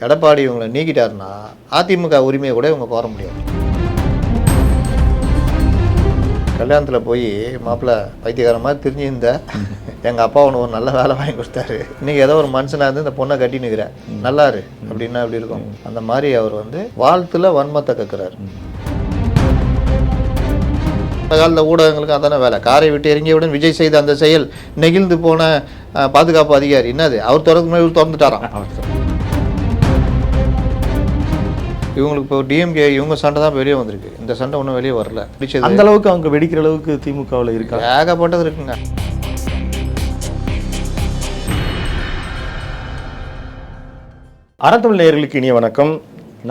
எடப்பாடி இவங்களை நீக்கிட்டாருன்னா அதிமுக உரிமையை கூட இவங்க கோர முடியாது. கல்யாணத்தில் போய் மாப்பிள்ளை பைத்தியகாரமாக தெரிஞ்சிருந்த எங்கள் அப்பா ஒன்று ஒரு நல்ல வேலை வாங்கி கொடுத்தாரு, இன்றைக்கி ஏதோ ஒரு மனுஷனாக இருந்து இந்த பொண்ணை கட்டி நிற்கிறேன் நல்லாரு அப்படின்னா அப்படி இருக்கும். அந்த மாதிரி அவர் வாழ்த்துல வன்மத்தை கற்கிறார். அந்த காலத்தில் ஊடகங்களுக்கு அதான வேலை. காரை விட்டு இறங்கியவுடன் விஜய் செய்த அந்த செயல் நெகிழ்ந்து போன பாதுகாப்பு அதிகாரி என்னது அவர் திறந்துட்டாராம். இவங்களுக்கு இப்போ டிஎம்கே இவங்க சண்டை தான் வெளியே வந்திருக்கு, இந்த சண்டை ஒன்றும் வெளியே வரல. பிடிச்சது அந்த அளவுக்கு அவங்க வெடிக்கிற அளவுக்கு திமுகவில் இருக்கா? ஏகப்பட்டது இருக்குங்க. அறந்தமிழ் நேயர்களுக்கு இனிய வணக்கம்.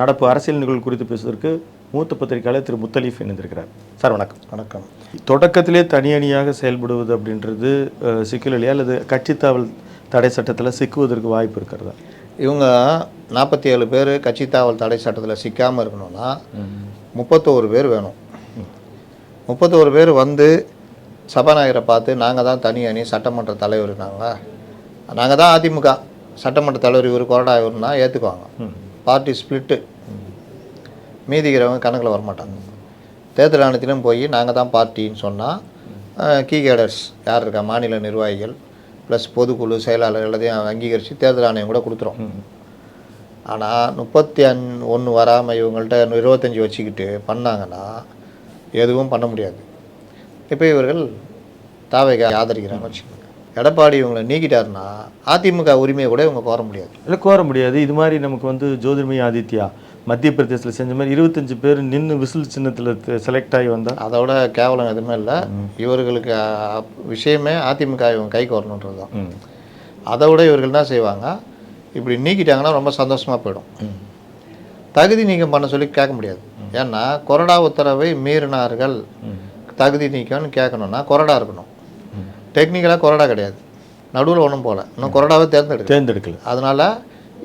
நடப்பு அரசியல் நிகழ்வு குறித்து பேசுவதற்கு மூத்த பத்திரிகையாளர் திரு முத்தலீஃப் இணைந்திருக்கிறார். சார் வணக்கம். வணக்கம். தொடக்கத்திலே தனி அணியாக செயல்படுவது அப்படின்றது சிக்கல் இல்லையா, அல்லது கட்சித்தாவல் தடை சட்டத்தில் சிக்குவதற்கு வாய்ப்பு இருக்கிறதா? இவங்க 47 பேர் கட்சித்தாவல் தடை சட்டத்தில் சிக்காமல் இருக்கணும்னா 31 பேர் வேணும். 31 பேர் சபாநாயகரை பார்த்து நாங்கள் தான் தனி அணி, சட்டமன்ற தலைவர் நாங்கள் தான் அதிமுக சட்டமன்ற தலைவர் இவர் கொறடா இவருன்னா ஏற்றுக்குவாங்க. பார்ட்டி ஸ்பிளிட்டு, மீதிக்கிறவங்க கணக்கில் வரமாட்டாங்க. தேர்தல் ஆணையத்திலும் போய் நாங்கள் தான் பார்ட்டின்னு சொன்னால் கீ கேடர்ஸ் யார் இருக்கா, மாநில நிர்வாகிகள் ப்ளஸ் பொதுக்குழு செயலாளர் எல்லாத்தையும் அங்கீகரித்து தேர்தல் ஆணையம் கூட கொடுத்துரும். ஆனால் 31 வராமல் இவங்கள்ட்ட 25 வச்சுக்கிட்டு பண்ணாங்கன்னா எதுவும் பண்ண முடியாது. இப்போ இவர்கள் தாவேக ஆதரிக்கிறாங்க வச்சுக்கோங்க. எடப்பாடி இவங்களை நீக்கிட்டாருன்னா அதிமுக உரிமையை கூட இவங்க கோர முடியாது. இல்லை, கோர முடியாது. இது மாதிரி நமக்கு ஜோதிர்மயி ஆதித்யா மத்திய பிரதேசத்தில் செஞ்ச மாதிரி 25 பேர் நின்று விசில் சின்னத்தில் செலக்ட் ஆகி வந்தால் அதோட கேவலம் எதுவுமே இல்லை. இவர்களுக்கு விஷயமே அதிமுக இவங்க கைக்கு வரணுன்றது தான். அதை விட இவர்கள் என்ன செய்வாங்க, இப்படி நீக்கிட்டாங்கன்னா ரொம்ப சந்தோஷமாக போயிடும். தகுதி நீக்கம் பண்ண சொல்லி கேட்க முடியாது. ஏன்னா கொறடா உத்தரவை மீறினார்கள், தகுதி நீக்கம்னு கேட்கணுன்னா கொறடா இருக்கணும். டெக்னிக்கலாக கொறடா கிடையாது, நடுவில் ஒன்றும் போகல, இன்னும் கொறடாவே தேர்ந்தெடுக்கல. அதனால்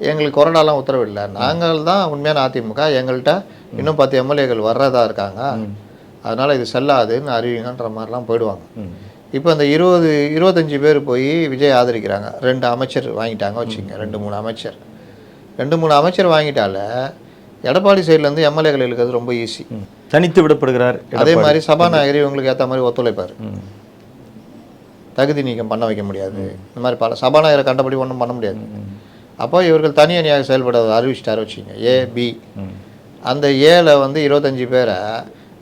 எங்களுக்கு கொறடாலாம் உத்தரவில்லை, நாங்கள் தான் உண்மையான அதிமுக, எங்கள்கிட்ட இன்னும் 10 எம்எல்ஏக்கள் வர்றதா இருக்காங்க, அதனால் இது செல்லாதுன்னு அறிவிங்கன்ற மாதிரிலாம் போயிடுவாங்க. இப்போ அந்த 25 பேர் போய் விஜய் ஆதரிக்கிறாங்க. 2 அமைச்சர் வாங்கிட்டாங்க வச்சுங்க, 2-3 அமைச்சர் வாங்கிட்டால எடப்பாடி சைட்லேருந்து எம்எல்ஏக்கள் இருக்கிறது ரொம்ப ஈஸி. தனித்து விடப்படுகிறார். அதே மாதிரி சபாநாயகர் இவங்களுக்கு ஏற்ற மாதிரி ஒத்துழைப்பார். தகுதி நீக்கம் பண்ண வைக்க முடியாது. இந்த மாதிரி பல சபாநாயகரை கண்டபடி ஒன்றும் பண்ண முடியாது. அப்போ இவர்கள் தனி அணியாக செயல்பட அறிவிச்சிட்டாரு வச்சுங்க, ஏபி. அந்த ஏல 25 பேரை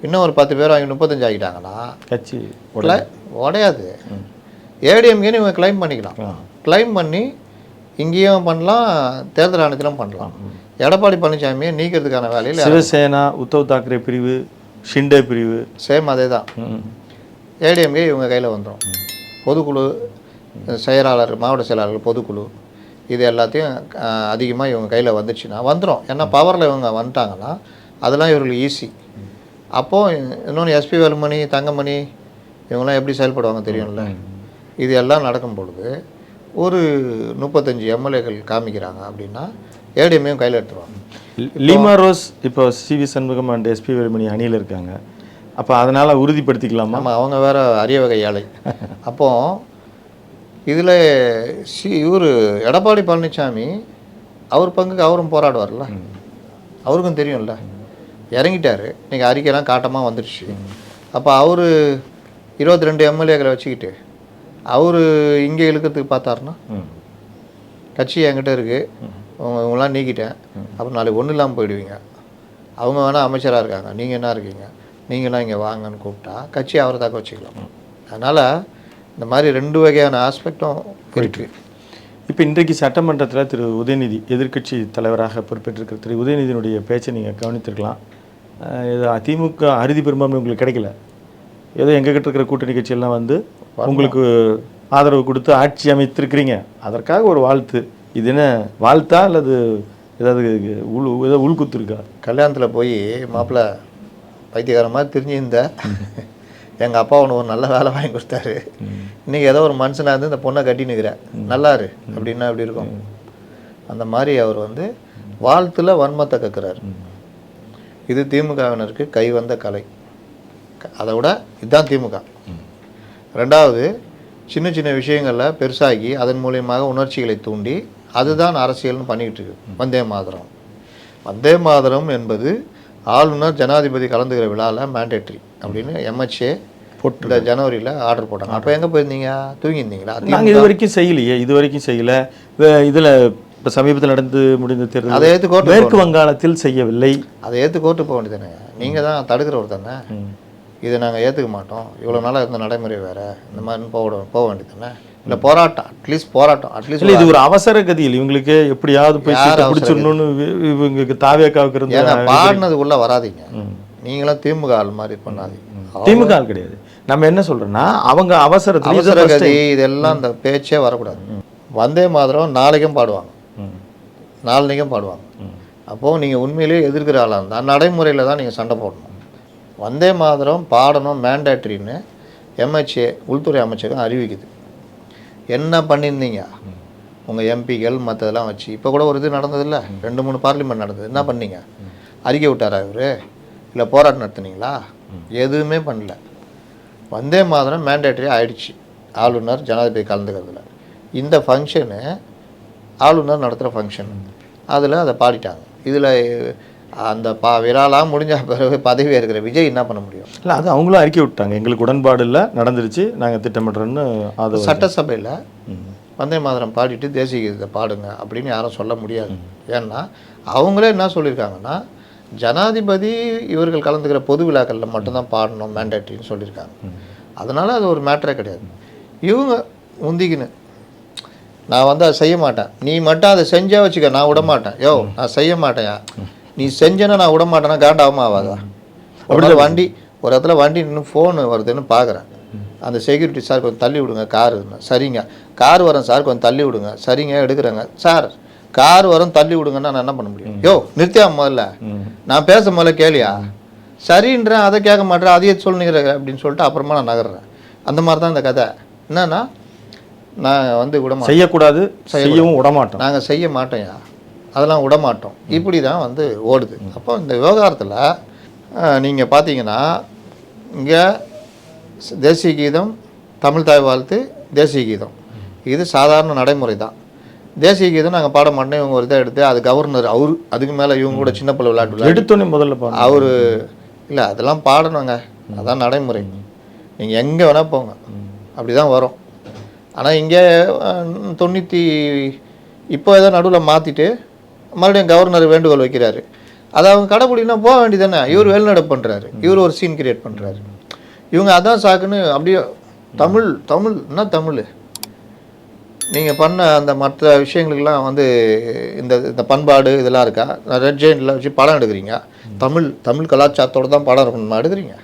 இன்னும் ஒரு 10 பேர் வாங்கி 35 ஆகிட்டாங்கன்னா கட்சி உடையாது. ஏடிஎம்கேன்னு இவங்க கிளைம் பண்ணிக்கலாம். கிளைம் பண்ணி இங்கேயும் பண்ணலாம், தேர்தல் ஆணையத்திலும் பண்ணலாம். எடப்பாடி பழனிசாமியை நீக்கிறதுக்கான வேலையில் சிவசேனா, உத்தவ் தாக்கரே பிரிவு, ஷிண்டே பிரிவு சேம் அதே தான். ஏடிஎம்கே இவங்க கையில் வந்துடும். பொதுக்குழு செயலாளர், மாவட்ட செயலாளர், பொதுக்குழு இது எல்லாத்தையும் அதிகமாக இவங்க கையில் வந்துச்சுன்னா வந்துடும். ஏன்னா பவரில் இவங்க வந்துட்டாங்கன்னா அதெல்லாம் இவர்களுக்கு ஈஸி. அப்போது இன்னொன்று எஸ்பி வேலுமணி, தங்கமணி இவங்கெல்லாம் எப்படி செயல்படுவாங்க தெரியும்ல. இது எல்லாம் நடக்கும் பொழுது ஒரு 35 எம்எல்ஏக்கள் காமிக்கிறாங்க அப்படின்னா ஏடிஎம்ஐயும் கையில் எடுத்துருவாங்க. லீமா ரோஸ் இப்போ CV Shanmugam and SP Velumani அணியில் இருக்காங்க. அப்போ அதனால் உறுதிப்படுத்திக்கலாமா? ஆமாம், அவங்க வேறு அரிய வகை ஆளை. அப்போது இதில் இவர் எடப்பாடி பழனிசாமி அவர் பங்குக்கு அவரும் போராடுவார்ல, அவருக்கும் தெரியும்ல. இறங்கிட்டார், இன்றைக்கி அறிக்கையெல்லாம் காட்டமாக வந்துடுச்சு. அப்போ அவர் 22 எம்எல்ஏக்களை வச்சுக்கிட்டு அவர் இங்கே இழுக்கிறதுக்கு பார்த்தாருன்னா கட்சி என்கிட்ட இருக்குது, இவங்களாம் நீக்கிட்டேன், அப்புறம் நாளைக்கு ஒன்றும் இல்லாமல் போயிடுவீங்க, அவங்க வேணால் அமைச்சராக இருக்காங்க, நீங்கள் என்ன இருக்கீங்க, நீங்களாம் இங்கே வாங்கன்னு கூப்பிட்டா கட்சி அவரை தாக்க வச்சுக்கலாம். அதனால் இந்த மாதிரி 2 வகையான ஆஸ்பெக்டும் இருக்குது. இப்போ இன்றைக்கு சட்டமன்றத்தில் திரு உதயநிதி எதிர்க்கட்சி தலைவராக பொறுப்பேற்றிருக்கிற திரு உதயநிதியினுடைய பேச்சை நீங்கள் கவனித்திருக்கலாம். இது திமுக அறுதி பெரும்பான்மை உங்களுக்கு கிடைக்கல, ஏதோ எங்ககிட்ட இருக்கிற கூட்டணி கட்சியெல்லாம் உங்களுக்கு ஆதரவு கொடுத்து ஆட்சி அமைத்திருக்கிறீங்க, அதற்காக ஒரு வாழ்த்து. இது என்ன வாழ்த்தா அல்லது ஏதாவது ஏதோ உள்குத்து இருக்கா? கல்யாணத்தில் போய் மாப்பிள்ளை பைத்தியகாரமாக தெரிஞ்சிருந்த எங்கள் அப்பா ஒன்று ஒரு நல்ல வேலை வாங்கி கொடுத்தாரு, இன்றைக்கி ஏதோ ஒரு மனுஷனாக இருந்து இந்த பொண்ணை கட்டி நிற்கிறேன் நல்லாரு அப்படின்னா எப்படி இருக்கும். அந்த மாதிரி அவர் வாழ்த்துல வன்மத்தை கற்கிறார். இது திமுகவினருக்கு கை வந்த கலை. அதை விட இதுதான் திமுக. 2வது, சின்ன சின்ன விஷயங்களில் பெருசாகி அதன் மூலியமாக உணர்ச்சிகளை தூண்டி அதுதான் அரசியல்னு பண்ணிக்கிட்டு இருக்கு வந்தே மாதரம். வந்தே மாதரம் என்பது ஆளுநர் ஜனாதிபதி கலந்துக்கிற விழாவில் மேண்டேட்ரி அப்படின்னு எம்ஹெச்ஏ போட்டு இந்த ஜனவரியில் ஆர்டர் போட்டாங்க. அப்போ எங்கே போயிருந்தீங்க? தூங்கியிருந்தீங்களா? நாங்கள் இது வரைக்கும் செய்யலையே, இது வரைக்கும் செய்யலை. இதில் இப்போ சமீபத்தில் நடந்து முடிந்த தேர்தல் அதை ஏற்று கோர்ட்டு மேற்கு வங்காளத்தில் செய்யவில்லை. அதை ஏற்று கோர்ட்டு போக வேண்டியதானே. நீங்கள் தான் தடுக்கிறவர் தானே. இதை நாங்கள் ஏற்றுக்க மாட்டோம், இவ்வளோ நாளாக இருந்த நடைமுறை வேறு, இந்த மாதிரி போக வேண்டியது தானே. இல்லை போராட்டம், அட்லீஸ்ட் இது ஒரு அவசர கதியில் இவங்களுக்கு எப்படியாவது போய் பிடிச்சிடணும்னு இவங்களுக்கு தாவேக்காவுக்கு இருந்து பாடினதுக்குள்ளே வராதிங்க. நீங்களும் திமுக ஆள் மாதிரி பண்ணாதீங்க. திமுக ஆள் கிடையாது. நம்ம என்ன சொல்கிறோன்னா அவங்க அவசர கதி இதெல்லாம் அந்த பேச்சே வரக்கூடாது. வந்தே மாதரம் நாளைக்கும் பாடுவாங்க, நாளைக்கும் பாடுவாங்க. அப்போது நீங்கள் உண்மையிலேயே எதிர்க்கிற ஆளாக இருந்தால் நடைமுறையில் தான் நீங்கள் சண்டை போடணும். வந்தே மாதரம் பாடணும் மேண்டேட்ரின்னு எம்ஹெச்ஏ உள்துறை அமைச்சகம் அறிவிக்குது. என்ன பண்ணியிருந்தீங்க உங்கள் எம்பிக்கள் மற்றதெல்லாம் வச்சு? இப்போ கூட ஒரு இது நடந்ததில்ல, 2-3 பார்லிமெண்ட் நடந்தது. என்ன பண்ணீங்க? அறிக்கை விட்டாரா இவர்? இல்லை போராட்டம் நடத்துனீங்களா? எதுவுமே பண்ணல. வந்தே மாதரம் மேண்டேட்ரி ஆயிடுச்சு ஆளுநர் ஜனாதிபதி கலந்துக்கிறதுல. இந்த ஃபங்க்ஷனு ஆளுநர் நடத்துகிற ஃபங்க்ஷன், அதில் அதை பாடிட்டாங்க. இதில் அந்த விழாலாம் முடிஞ்ச பிறகு பதவியாக இருக்கிற விஜய் என்ன பண்ண முடியும்? இல்லை, அது அவங்களும் அறிக்கை விட்டாங்க, எங்களுக்கு உடன்பாடு இல்லை, நடந்துருச்சு, நாங்கள் திட்டமிடுறோன்னு. அது சட்டசபையில் வந்தே மாதரம் பாடிட்டு தேசிய கீதத்தை பாடுங்க அப்படின்னு யாரும் சொல்ல முடியாது. ஏன்னா அவங்களே என்ன சொல்லியிருக்காங்கன்னா, ஜனாதிபதி இவர்கள் கலந்துக்கிற பொது விழாக்களில் மட்டும்தான் பாடணும் மேண்டேட்ரின்னு சொல்லியிருக்காங்க. அதனால் அது ஒரு மேட்டரே கிடையாது. இவங்க உந்திக்கின்னு நான் அதை செய்ய மாட்டேன், நீ மட்டும் அதை செஞ்சே வச்சுக்க, நான் விட மாட்டேன். யோ நான் செய்ய மாட்டேயா, நீ செஞ்சேன்னா நான் விட மாட்டேன்னா காண்டாகவும் ஆகாதா? அப்படி வண்டி ஒரு இடத்துல வண்டி இன்னும் ஃபோனு வருதுன்னு பார்க்குறேன். அந்த செக்யூரிட்டி சார் கொஞ்சம் தள்ளி விடுங்க காரு. சரிங்க, கார் வரேன் சார், கொஞ்சம் தள்ளி விடுங்க. சரிங்க, எடுக்கிறேங்க சார், கார் வரும் தள்ளி விடுங்கன்னா நான் என்ன பண்ண முடியும்? யோ நிறுத்தியா முதல்ல, நான் பேச முதல்ல கேளியா? சரின்றேன், அதை கேட்க மாட்டேன், அதையே சொல்லுங்கிற அப்படின்னு சொல்லிட்டு அப்புறமா நான் நகர்றேன். அந்த மாதிரி தான் இந்த கதை. என்னன்னா நான் விட மாட்டேன், செய்யக்கூடாது, செய்யவும் விடமாட்டோம், நாங்கள் செய்ய மாட்டோம்யா, அதெல்லாம் விடமாட்டோம், இப்படி தான் ஓடுது. அப்போ இந்த விவகாரத்தில் நீங்கள் பார்த்தீங்கன்னா இங்கே தேசிய கீதம், தமிழ் தாய் வாழ்த்து, தேசிய கீதம் இது சாதாரண நடைமுறை தான். தேசிய கீதம் நாங்கள் பாட மாட்டோம், இவங்க ஒரு இதை எடுத்து அது கவர்னர் அவர், அதுக்கு மேலே இவங்க கூட சின்ன பிள்ளை விளையாட்டு எடுத்தோன்னே முதல்ல அவர் இல்லை, அதெல்லாம் பாடணுங்க, அதான் நடைமுறை. நீங்கள் எங்கே வேணால் போங்க, அப்படி தான் வரும். ஆனால் இங்கே 90 இப்போ ஏதோ நடுவில் மாற்றிட்டு மறுபடியும் கவர்னர் வேண்டுகோள் வைக்கிறாரு. அதை அவங்க கடைப்பிடினா போக வேண்டியதானே. இவர் வெளிநடப்பு பண்ணுறாரு, இவர் ஒரு சீன் கிரியேட் பண்ணுறாரு. இவங்க அதான் சாக்குன்னு அப்படியே தமிழ் தமிழ்னா தமிழ். நீங்கள் பண்ண அந்த மற்ற விஷயங்களுக்கெல்லாம் இந்த பண்பாடு இதெல்லாம் இருக்கா? ரெட் ஜெயின்ட்ல வச்சு படம் எடுக்கிறீங்க, தமிழ் கலாச்சாரத்தோடு தான் படம் இருக்கணுமா எடுக்கிறீங்க?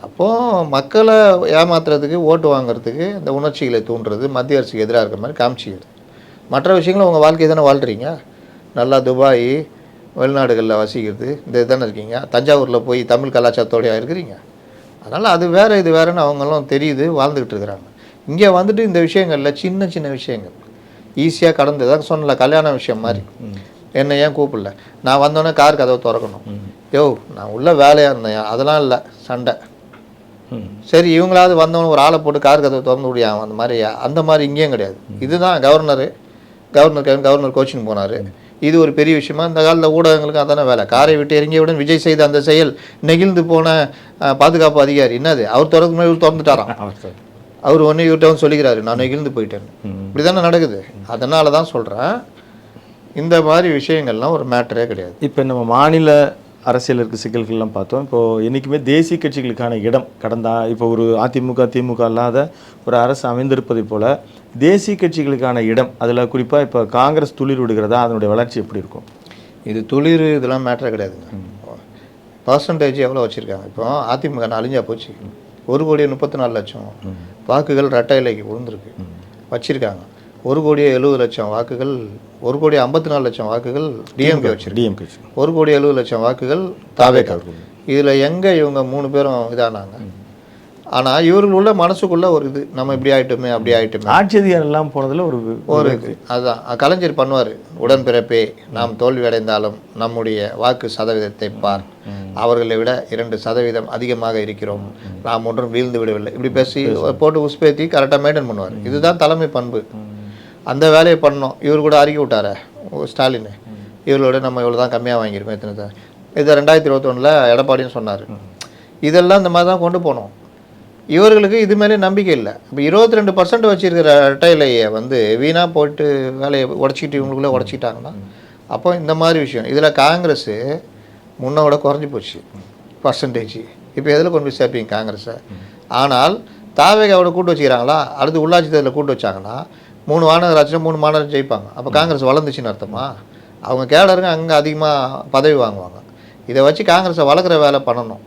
அப்போது மக்களை ஏமாத்துறதுக்கு, ஓட்டு வாங்குறதுக்கு, இந்த உணர்ச்சிகளை தூண்டுறது, மத்திய அரசுக்கு எதிராக இருக்கிற மாதிரி காமிச்சிக்கிறது. மற்ற விஷயங்களும் உங்கள் வாழ்க்கை தானே வாழ்கிறீங்க. நல்லா துபாய் வெளிநாடுகளில் வசிக்கிறது இந்த இதுதானே இருக்கீங்க. தஞ்சாவூரில் போய் தமிழ் கலாச்சாரத்தோடையா இருக்கிறீங்க. அதனால் அது வேறு இது வேறுன்னு அவங்களும் தெரியுது, வாழ்ந்துக்கிட்டு இருக்கிறாங்க. இங்கே இந்த விஷயங்களில் சின்ன சின்ன விஷயங்கள் ஈஸியாக கடந்து தான் சொன்னல, கல்யாண விஷயம் மாதிரி. என்னை ஏன் கூப்பிடல, நான் வந்தோடனே கார் கதவை திறக்கணும். யோ நான் உள்ள வேலையாக இருந்தேன், அதெல்லாம் இல்லை சண்டை. சரி, இவங்களாவது வந்தவங்க ஒரு ஆளை போட்டு கார் கதவை திறந்து முடியாது, அந்த மாதிரி இங்கேயும் கிடையாது. இதுதான் கவர்னர் கோச்சிங் போனார். இது ஒரு பெரிய விஷயமா இந்த காலத்தில் ஊடகங்களுக்கு அதான வேலை. காரை விட்டு இறங்கியவுடன் விஜய் செய்த அந்த செயல் நெகிழ்ந்து போன பாதுகாப்பு அதிகாரி என்னது, அவர் திறந்துட்டாராம். அவர் ஒன்று இவர்கிட்ட சொல்லிக்கிறாரு, நான் நெகிழ்ந்து போயிட்டேன். இப்படி தானே நடக்குது. அதனால தான் சொல்கிறேன், இந்த மாதிரி விஷயங்கள்லாம் ஒரு மேட்டரே கிடையாது. இப்போ நம்ம மாநில அரசியல் இருக்க சிக்கல்கள்லாம் பார்த்தோம். இப்போது என்றைக்குமே தேசிய கட்சிகளுக்கான இடம் இப்போ ஒரு அதிமுக திமுக இல்லாத ஒரு அரசு அமைந்திருப்பதை போல் தேசிய கட்சிகளுக்கான இடம், அதில் குறிப்பாக இப்போ காங்கிரஸ் துளிர் விடுகிறதா, அதனுடைய வளர்ச்சி எப்படி இருக்கும்? இது துளிர் இதெல்லாம் மேட்டரே கிடையாதுங்க. பர்சன்டேஜ் எவ்வளோ வச்சுருக்காங்க. இப்போ அதிமுக அழிஞ்சா போச்சு. 1,34,00,000 வாக்குகள் ரெட்டை இலைக்கு விழுந்திருக்கு வச்சுருக்காங்க. 1,70,00,000 வாக்குகள், 1,54,00,000 வாக்குகள் டிஎம்கே வச்சிருக்கு. 1,70,00,000 வாக்குகள் தாவேகா. இதில் எங்கே இவங்க 3 பேரும் இதானாங்க? ஆனால் இவர்கள் உள்ள மனசுக்குள்ளே ஒரு இது, நம்ம இப்படி ஆகிட்டோமே அப்படி ஆகிட்டோமே. ஆட்சி அதிகாரம் எல்லாம் போனதில் ஒரு இது அதுதான் கலைஞர் பண்ணுவார். உடன்பிறப்பே, நாம் தோல்வி அடைந்தாலும் நம்முடைய வாக்கு சதவீதத்தை பார், அவர்களை விட 2% அதிகமாக இருக்கிறோம், நாம் ஒன்றும் வீழ்ந்து விடவில்லை, இப்படி பேசி போட்டு உஸ்பேத்தி கரெக்டாக மெயின்டைன் பண்ணுவார். இதுதான் தலைமை பண்பு. அந்த வேலையை பண்ணோம். இவர் கூட அறிக்கை விட்டாரே ஸ்டாலின், இவர்களோட நம்ம இவ்வளோ தான் கம்மியாக வாங்கியிருக்கோம் இத்தனை தான். இதை 2021 எடப்பாடின்னு சொன்னார். இதெல்லாம் இந்த மாதிரி தான் கொண்டு போனோம். இவர்களுக்கு இது மேலே நம்பிக்கை இல்லை. இப்போ 22% வச்சுருக்கிற இரட்டையிலையை வந்து வீணாக போட்டு வேலையை உடச்சிக்கிட்டு இவங்களுக்குள்ளே உடச்சிக்கிட்டாங்கன்னா அப்போ இந்த மாதிரி விஷயம். இதில் காங்கிரஸு முன்னோட குறைஞ்சி போச்சு பர்சன்டேஜ். இப்போ எதில் கொண்டு போய் சேர்ப்பீங்க காங்கிரஸை? ஆனால் தாவேகாவோட கூட்டு வச்சுக்கிறாங்களா, அடுத்து உள்ளாட்சி தேர்தலில் கூட்டு வச்சாங்கன்னா 3 மாநகராட்சியில் 3 மாநகராட்சி ஜெயிப்பாங்க. அப்போ காங்கிரஸ் வளர்ந்துச்சுன்னு அர்த்தமா? அவங்க கேடருங்க அங்கே அதிகமாக பதவி வாங்குவாங்க. இதை வச்சு காங்கிரஸை வளர்க்குற வேலை பண்ணணும்.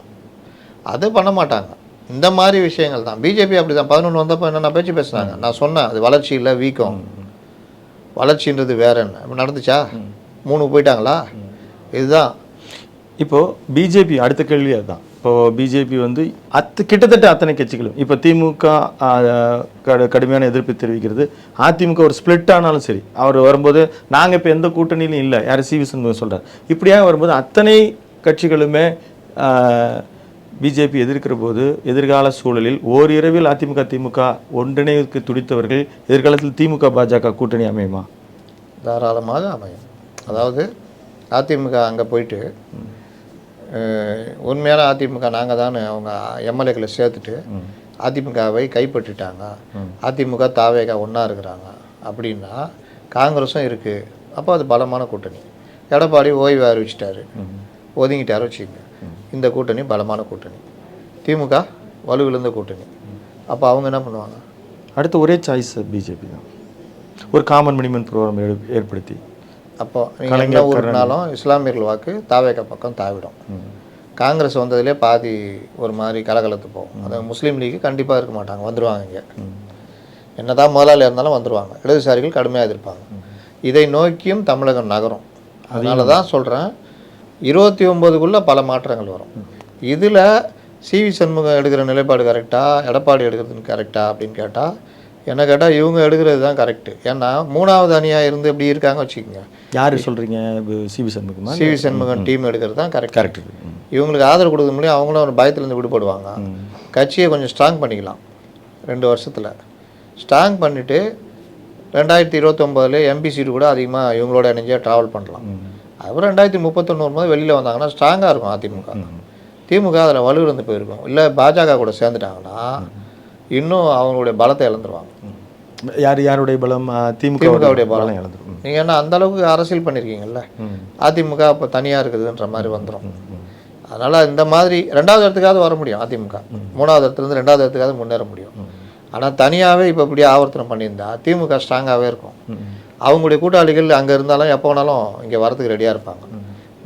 அது பண்ண மாட்டாங்க. இந்த மாதிரி விஷயங்கள் தான். பிஜேபி அப்படி தான் 11 வந்தப்போ என்னென்ன பேச்சு பேசுனாங்க. நான் சொன்னேன் அது வளர்ச்சி இல்லை, வீக்கம். வளர்ச்சின்றது வேற என்ன? இப்போ நடந்துச்சா? 3 போயிட்டாங்களா? இதுதான். இப்போது பிஜேபி அடுத்த கேள்வி அதுதான். இப்போது பிஜேபி வந்து கிட்டத்தட்ட அத்தனை கட்சிகளும் இப்போ திமுக கடுமையான எதிர்ப்பு தெரிவிக்கிறது. அதிமுக ஒரு ஸ்பிளிட் ஆனாலும் சரி, அவர் வரும்போது நாங்கள் இப்போ எந்த கூட்டணியிலும் இல்லை, யார் சி.வி. சண்முகம் சொல்கிறார். இப்படியாக வரும்போது அத்தனை கட்சிகளுமே பிஜேபி எதிர்க்கிற போது எதிர்கால சூழலில் ஓரிரவில் அதிமுக திமுக ஒன்றிணைவுக்கு துடித்தவர்கள் எதிர்காலத்தில் திமுக பாஜக கூட்டணி அமையுமா? தாராளமாக அமையும். அதாவது அதிமுக அங்கே போயிட்டு உண்மையான அதிமுக நாங்கள் தான் அவங்க எம்எல்ஏக்களை சேர்த்துட்டு அதிமுகவை கைப்பற்றிட்டாங்க, அதிமுக தாவேகா ஒன்றா இருக்கிறாங்க அப்படின்னா காங்கிரஸும் இருக்குது. அப்போ அது பலமான கூட்டணி. எடப்பாடி ஓய்வு அறிவிச்சிட்டாரு, ஒதுங்கிட்டாரு வச்சுக்கோங்க. இந்த கூட்டணி பலமான கூட்டணி, திமுக வலுவிழந்த கூட்டணி. அப்போ அவங்க என்ன பண்ணுவாங்க? அடுத்து ஒரே சாய்ஸ் பிஜேபி தான். ஒரு காமன் மினிமம் ப்ரோக்ராம் ஏற்படுத்தி அப்போ நீங்கள் என்ன ஊருனாலும் இஸ்லாமியர்கள் வாக்கு தாவேகா பக்கம் தாவிடும். காங்கிரஸ் வந்ததுலேயே பாதி ஒரு மாதிரி கலகலத்து போகும். அது முஸ்லீம் லீக்கு கண்டிப்பாக இருக்க மாட்டாங்க, வந்துடுவாங்க. இங்கே என்ன தான் முதலாளி இருந்தாலும் வந்துடுவாங்க. இடதுசாரிகள் கடுமையாக எதிர்ப்பாங்க. இதை நோக்கியும் தமிழகம் நகரும். அதனால தான் சொல்கிறேன் 29க்குள்ளே பல மாற்றங்கள் வரும். இதில் சி.வி. சண்முகம் எடுக்கிற நிலைப்பாடு கரெக்டாக, எடப்பாடி எடுக்கிறது கரெக்டாக அப்படின்னு கேட்டால் என்ன கேட்டால் இவங்க எடுக்கிறது தான் கரெக்டு. ஏன்னா 3வது அணியாக இருந்து எப்படி இருக்காங்க வச்சுக்கோங்க. யார் சொல்கிறீங்க? CV. Shanmugam. CV. Shanmugam team எடுக்கிறது தான் கரெக்ட். இவங்களுக்கு ஆதரவு கொடுக்க முடியும். அவங்களும் ஒரு பயத்துலேருந்து விடுபடுவாங்க. கட்சியை கொஞ்சம் ஸ்ட்ராங் பண்ணிக்கலாம். 2 வருஷத்தில் ஸ்ட்ராங் பண்ணிவிட்டு 2029 எம்பி சீட்டு கூட அதிகமாக இவங்களோட இணைஞ்சா ட்ராவல் பண்ணலாம். அப்புறம் 2031 வரும்போது வெளியில் வந்தாங்கன்னா ஸ்ட்ராங்காக இருக்கும் அதிமுக. திமுக அதில் வலுவிழந்து போயிருக்கும். இல்லை பாஜக கூட சேர்ந்துட்டாங்கன்னா இன்னும் அவங்களுடைய பலத்தை இழந்துருவாங்க. யாருடைய பலம்? திமுகவுடைய பலம் இழந்துரும். நீங்கள் என்ன அந்த அளவுக்கு அரசியல் பண்ணியிருக்கீங்கல்ல, அதிமுக அப்போ தனியாக இருக்குதுன்ற மாதிரி வந்துடும். அதனால் இந்த மாதிரி 2வது இடத்துக்காவது வர முடியும் அதிமுக. 3வது இடத்துலேருந்து 2வது இடத்துக்காவது முன்னேற முடியும். ஆனால் தனியாகவே இப்போ இப்படி ஆவர்த்தனம் பண்ணியிருந்தா திமுக ஸ்ட்ராங்காகவே இருக்கும். அவங்களுடைய கூட்டாளிகள் அங்கே இருந்தாலும் எப்போ வேணாலும் இங்கே வரதுக்கு ரெடியாக இருப்பாங்க.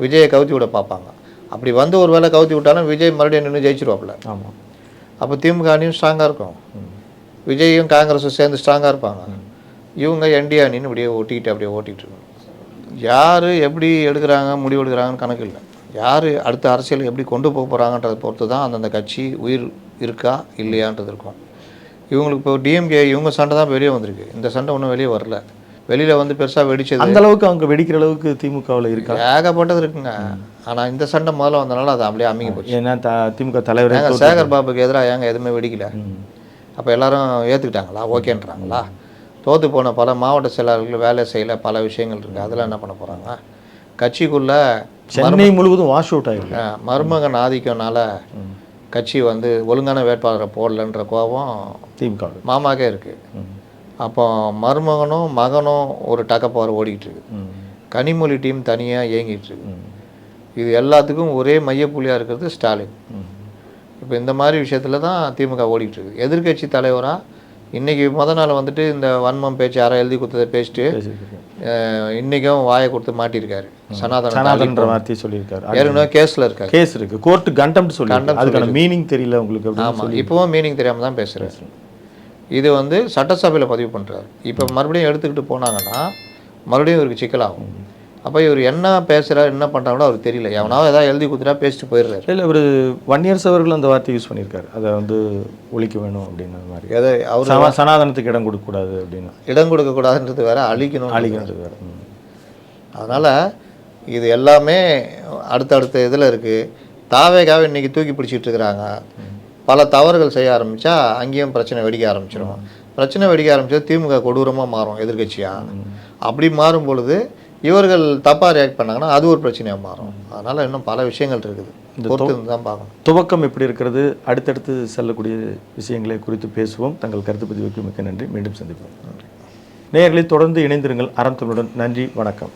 விஜயை கவுத்தி விட பார்ப்பாங்க. அப்படி வந்து ஒரு வேளை கவுத்தி விட்டாலும் விஜய் மறுபடியும் நின்று ஜெயிச்சிருவாப்புல. ஆமாம். அப்போ திமுக அணியும் ஸ்ட்ராங்காக இருக்கும், விஜயும் காங்கிரஸும் சேர்ந்து ஸ்ட்ராங்காக இருப்பாங்க. இவங்க என்டிஏ அணின்னு அப்படியே அப்படியே ஓட்டிகிட்டு இருக்கணும். யார் எப்படி எடுக்கிறாங்க முடிவு எடுக்கிறாங்கன்னு கணக்கு இல்லை. யார் அடுத்த அரசியல் எப்படி கொண்டு போக போகிறாங்கன்றதை பொறுத்து தான் அந்தந்த கட்சி உயிர் இருக்கா இல்லையான்றது இருக்கும். இவங்களுக்கு இப்போ டிஎம்கே இவங்க சண்டை தான் வெளியே வந்திருக்கு. இந்த சண்டை ஒன்றும் வெளியே வரல. வெளியில் வந்து பெருசாக வெடிச்சது அந்த அளவுக்கு அவங்க வெடிக்கிற அளவுக்கு திமுகவில் இருக்கா? ஏகப்பட்டது இருக்குங்க. ஆனால் இந்த சண்டை முதல்ல வந்தனால அது அப்படியே அமைங்க போச்சு. ஏன்னா திமுக தலைவர் சேகர் பாபுக்கு எதிராக ஏங்க எதுவுமே வெடிக்கல. அப்போ எல்லாரும் ஏற்றுக்கிட்டாங்களா, ஓகேன்றாங்களா? தோற்று போன பல மாவட்ட செயலாளர்கள் வேலை செய்யலை, பல விஷயங்கள் இருக்குது. அதெல்லாம் என்ன பண்ண போகிறாங்க? கட்சிக்குள்ளே சென்னை முழுவதும் வாஷ் அவுட் ஆகிருக்கு. மருமகன் ஆதிக்கம்னால கட்சி வந்து ஒழுங்கான வேட்பாளரை போடலன்ற கோபம் திமுக மாமாக்கே இருக்குது. அப்போ மருமகனும் மகனும் ஒரு டக்கப்பாறு ஓடிக்கிட்டு இருக்கு. கனிமொழி டீம் தனியாக இயங்கிட்டு இருக்கு. இது எல்லாத்துக்கும் ஒரே மையப்புள்ளியாக இருக்கிறது ஸ்டாலின். இப்போ இந்த மாதிரி விஷயத்தில் தான் திமுக ஓடிக்கிட்டு இருக்கு. எதிர்கட்சி தலைவராக இன்றைக்கி நாள் வந்துட்டு இந்த வன்மம் பேச்சு யாரோ எழுதி கொடுத்ததை பேசிட்டு இன்றைக்கும் வாயை கொடுத்து மாட்டியிருக்காரு. சனாதன வார்த்தையை சொல்லியிருக்காரு. ஏற்கனவே கேஸில் இருக்காரு. கேஸ் இருக்குது, கோர்ட்டு கண்டெம்ட் சொல்லி. அதுக்கான மீனிங் தெரியல உங்களுக்கு? ஆமாம், இப்போவும் மீனிங் தெரியாமல் தான் பேசுகிறாரு. இது வந்து சட்டசபையில் பதிவு பண்ணுறாரு. இப்போ மறுபடியும் எடுத்துக்கிட்டு போனாங்கன்னா மறுபடியும் இவருக்கு சிக்கலாகும். அப்போ இவர் என்ன பேசுகிறார் என்ன பண்ணுறாங்களோ அவருக்கு தெரியல. எவனாவது ஏதாவது எழுதி கொடுத்துட்டா பேசிட்டு போயிடுறாரு. இல்லை, இவர் வன்னியரசு அவர்கள் அந்த வார்த்தை யூஸ் பண்ணியிருக்காரு. அதை வந்து ஒழிக்க வேணும் அப்படின்ற மாதிரி. எதை அவர் சனாதனத்துக்கு இடம் கொடுக்கக்கூடாது அப்படின்னு. இடம் கொடுக்கக்கூடாதுன்றது வேற, அழிக்கணுன்றது வேறு. அதனால் இது எல்லாமே அடுத்தடுத்த இதில் இருக்குது. தாவேகாவை இன்றைக்கி தூக்கி பிடிச்சிட்டு இருக்கிறாங்க. பல தவறுகள் செய்ய ஆரம்பித்தா அங்கேயும் பிரச்சனை வெடிக்க ஆரம்பிச்சிடும். பிரச்சனை வெடிக்க ஆரம்பிச்சது திமுக கொடூரமாக மாறும் எதிர்க்கட்சியாக. அப்படி மாறும் பொழுது இவர்கள் தப்பாக ரியாக்ட் பண்ணாங்கன்னா அது ஒரு பிரச்சனையாக மாறும். அதனால் இன்னும் பல விஷயங்கள் இருக்குது, பொறுத்து தான் பார்க்கணும். துவக்கம் எப்படி இருக்கிறது, அடுத்தடுத்து செல்லக்கூடிய விஷயங்களை குறித்து பேசுவோம். தங்கள் கருத்து பதிவுக்கு மிக்க நன்றி. மீண்டும் சந்திப்போம். நேயர்களை தொடர்ந்து இணைந்திருங்கள் அறம் தமிழுடன். நன்றி, வணக்கம்.